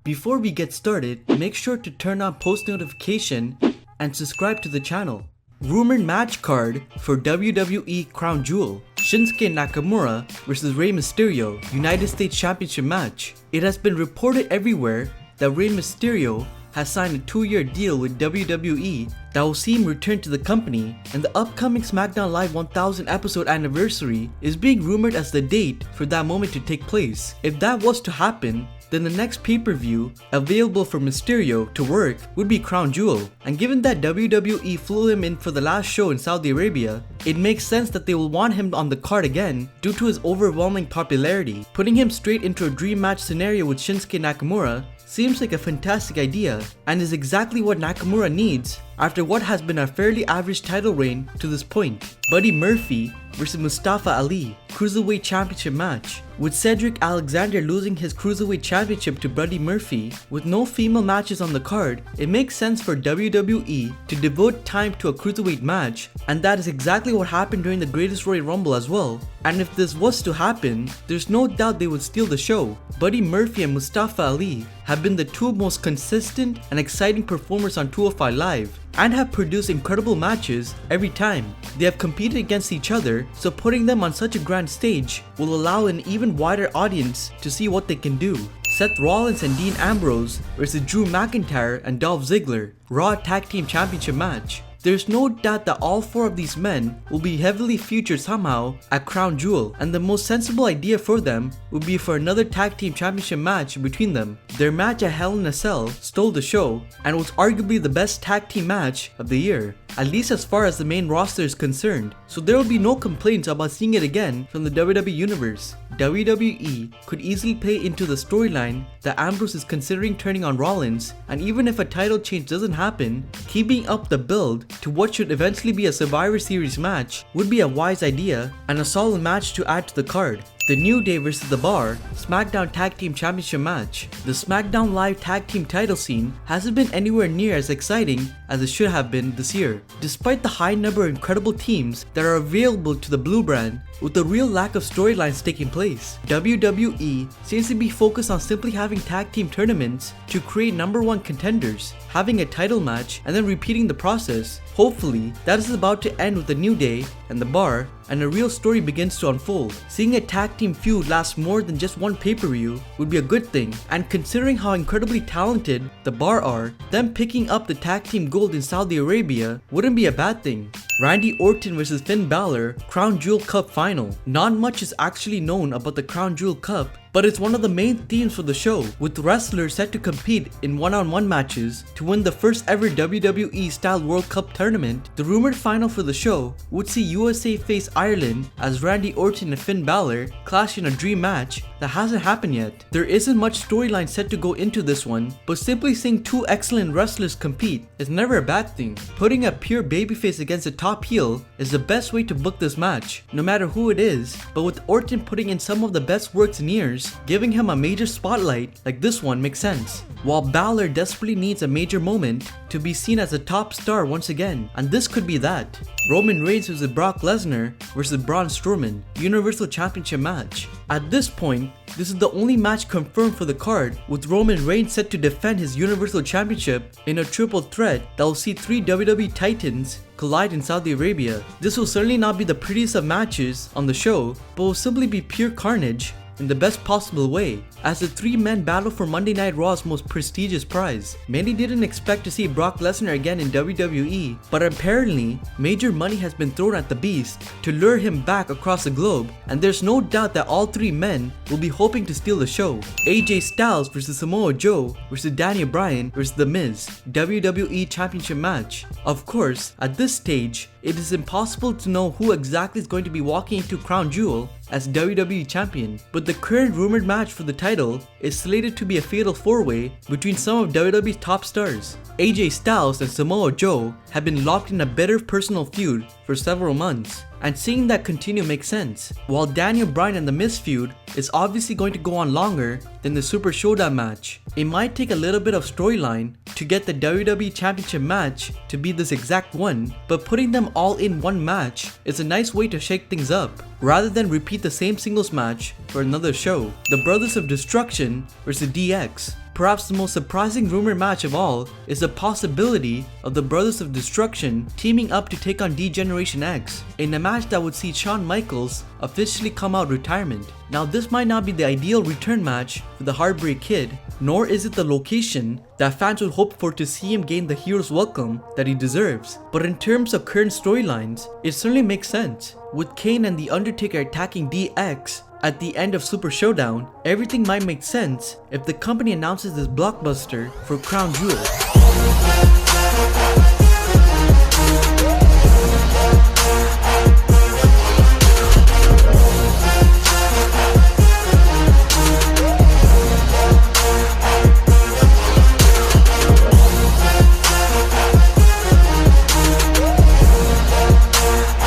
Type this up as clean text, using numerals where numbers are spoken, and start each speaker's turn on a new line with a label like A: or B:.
A: Before we get started, make sure to turn on post notification and subscribe to the channel. Rumored match card for WWE Crown Jewel: Shinsuke Nakamura vs Rey Mysterio, United States Championship match. It has been reported everywhere that Rey Mysterio has signed a 2-year deal with WWE that will see him return to the company, and the upcoming SmackDown Live 1000 episode anniversary is being rumored as the date for that moment to take place. If that was to happen, then the next pay-per-view available for Mysterio to work would be Crown Jewel. And given that WWE flew him in for the last show in Saudi Arabia, it makes sense that they will want him on the card again due to his overwhelming popularity. Putting him straight into a dream match scenario with Shinsuke Nakamura seems like a fantastic idea, and is exactly what Nakamura needs after what has been a fairly average title reign to this point. Buddy Murphy vs Mustafa Ali, Cruiserweight Championship match. With Cedric Alexander losing his Cruiserweight Championship to Buddy Murphy, with no female matches on the card, it makes sense for WWE to devote time to a Cruiserweight match, and that is exactly what happened during the Greatest Royal Rumble as well. And if this was to happen, there's no doubt they would steal the show. Buddy Murphy and Mustafa Ali have been the two most consistent and exciting performers on 205 Live, and have produced incredible matches every time. They have competed against each other, so putting them on such a grand stage will allow an even wider audience to see what they can do. Seth Rollins and Dean Ambrose vs Drew McIntyre and Dolph Ziggler, Raw Tag Team Championship match. There's no doubt that all 4 of these men will be heavily featured somehow at Crown Jewel, and the most sensible idea for them would be for another tag team championship match between them. Their match at Hell in a Cell stole the show and was arguably the best tag team match of the year, at least as far as the main roster is concerned, so there will be no complaints about seeing it again from the WWE Universe. WWE could easily play into the storyline that Ambrose is considering turning on Rollins, and even if a title change doesn't happen, keeping up the build to what should eventually be a Survivor Series match would be a wise idea and a solid match to add to the card. The New Day vs The Bar SmackDown Tag Team Championship match. The SmackDown Live tag team title scene hasn't been anywhere near as exciting as it should have been this year, despite the high number of incredible teams that are available to the Blue brand, with a real lack of storylines taking place. WWE seems to be focused on simply having tag team tournaments to create #1 contenders, having a title match, and then repeating the process. Hopefully, that is about to end with the New Day and The Bar, and a real story begins to unfold. Seeing a tag team feud last more than just one pay-per-view would be a good thing, and considering how incredibly talented The Bar are, them picking up the tag team gold in Saudi Arabia wouldn't be a bad thing. Randy Orton vs Finn Balor Crown Jewel Cup Final. Not much is actually known about the Crown Jewel Cup, but it's one of the main themes for the show, with wrestlers set to compete in one-on-one matches to win the first ever WWE-style World Cup tournament. The rumored final for the show would see USA face Ireland as Randy Orton and Finn Balor clash in a dream match that hasn't happened yet. There isn't much storyline set to go into this one, but simply seeing 2 excellent wrestlers compete is never a bad thing. Putting a pure babyface against a top heel is the best way to book this match, no matter who it is, but with Orton putting in some of the best works in years, giving him a major spotlight like this one makes sense. While Balor desperately needs a major moment to be seen as a top star once again, and this could be that. Roman Reigns vs Brock Lesnar vs Braun Strowman Universal Championship match. At this point, this is the only match confirmed for the card, with Roman Reigns set to defend his Universal Championship in a triple threat that will see 3 WWE Titans collide in Saudi Arabia. This will certainly not be the prettiest of matches on the show, but will simply be pure carnage in the best possible way, as the 3 men battle for Monday Night Raw's most prestigious prize. Many didn't expect to see Brock Lesnar again in WWE, but apparently major money has been thrown at the beast to lure him back across the globe, and there's no doubt that all 3 men will be hoping to steal the show. AJ Styles vs Samoa Joe vs Daniel Bryan vs The Miz WWE Championship match. Of course, at this stage, it is impossible to know who exactly is going to be walking into Crown Jewel as WWE Champion, but the current rumored match for the title is slated to be a fatal 4-way between some of WWE's top stars. AJ Styles and Samoa Joe have been locked in a bitter personal feud for several months, and seeing that continue makes sense, while Daniel Bryan and The Miz feud is obviously going to go on longer than the Super Showdown match. It might take a little bit of storyline to get the WWE Championship match to be this exact one, but putting them all in one match is a nice way to shake things up, rather than repeat the same singles match for another show. The Brothers of Destruction vs DX Perhaps the most surprising rumor match of all is the possibility of the Brothers of Destruction teaming up to take on D-Generation X in a match that would see Shawn Michaels officially come out retirement. Now this might not be the ideal return match for the Heartbreak Kid, nor is it the location that fans would hope for to see him gain the hero's welcome that he deserves. But in terms of current storylines, it certainly makes sense. With Kane and The Undertaker attacking DX at the end of Super Showdown, everything might make sense if the company announces this blockbuster for Crown Jewel.